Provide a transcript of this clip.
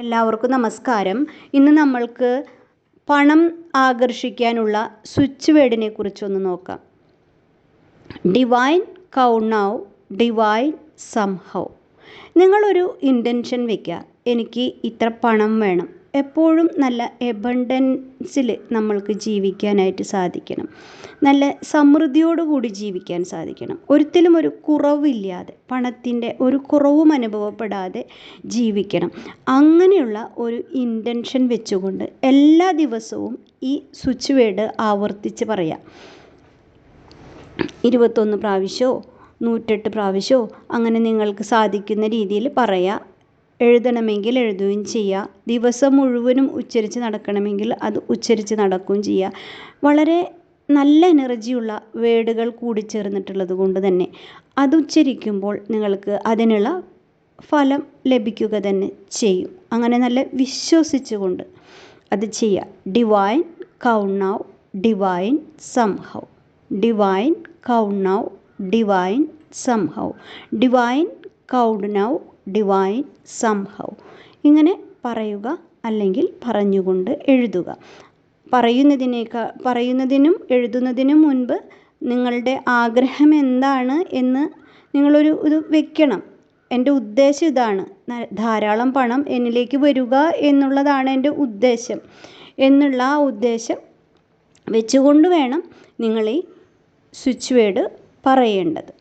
എല്ലാവർക്കും നമസ്കാരം. ഇന്ന് നമ്മൾക്ക് പണം ആകർഷിക്കാനുള്ള സ്വിച്ച് വേർഡിനെ കുറിച്ചൊന്ന് നോക്കാം. ഡിവൈൻ കൗ നൗ, ഡിവൈൻ സംഹൗ. നിങ്ങളൊരു ഇൻറ്റൻഷൻ വയ്ക്കുക, എനിക്ക് ഇത്ര പണം വേണം. എപ്പോഴും നല്ല എബണ്ടൻസിൽ നമ്മൾക്ക് ജീവിക്കാനായിട്ട് സാധിക്കണം. നല്ല സമൃദ്ധിയോടുകൂടി ജീവിക്കാൻ സാധിക്കണം. ഒരിക്കലും ഒരു കുറവില്ലാതെ, പണത്തിൻ്റെ ഒരു കുറവും അനുഭവപ്പെടാതെ ജീവിക്കണം. അങ്ങനെയുള്ള ഒരു ഇൻറ്റൻഷൻ വെച്ചുകൊണ്ട് എല്ലാ ദിവസവും ഈ സ്വിച്ച് വേർഡ് ആവർത്തിച്ച് പറയാം. 21 പ്രാവശ്യമോ 108 പ്രാവശ്യമോ അങ്ങനെ നിങ്ങൾക്ക് സാധിക്കുന്ന രീതിയിൽ പറയാം. എഴുതണമെങ്കിൽ എഴുതുകയും ചെയ്യുക. ദിവസം മുഴുവനും ഉച്ചരിച്ച് നടക്കണമെങ്കിൽ അത് ഉച്ചരിച്ച് നടക്കുകയും ചെയ്യുക. വളരെ നല്ല എനർജിയുള്ള വേർഡുകൾ കൂടിച്ചേർന്നിട്ടുള്ളത് കൊണ്ട് തന്നെ അത് ഉച്ചരിക്കുമ്പോൾ നിങ്ങൾക്ക് അതിനുള്ള ഫലം ലഭിക്കുക തന്നെ ചെയ്യും. അങ്ങനെ നല്ല വിശ്വസിച്ചുകൊണ്ട് അത് ചെയ്യുക. ഡിവൈൻ കൗ നൗ, ഡിവൈൻ സംഹൗ. ഡിവൈൻ കൗ നൗ, ഡിവൈൻ സംഹൗ. ഡിവൈൻ കൗ നൗ, ഡിവൈൻ സംഹൗ. ഇങ്ങനെ പറയുക, അല്ലെങ്കിൽ പറഞ്ഞുകൊണ്ട് എഴുതുക. പറയുന്നതിനും എഴുതുന്നതിനും മുൻപ് നിങ്ങളുടെ ആഗ്രഹം എന്താണ് എന്ന് നിങ്ങളൊരു ഇത് വെക്കണം. എൻ്റെ ഉദ്ദേശം ഇതാണ്, ധാരാളം പണം എന്നിലേക്ക് വരിക എന്നുള്ളതാണ് എൻ്റെ ഉദ്ദേശം എന്നുള്ള ആ ഉദ്ദേശം വെച്ചുകൊണ്ട് വേണം നിങ്ങൾ ഈ സ്വിച്ച് വേർഡ് പറയേണ്ടത്.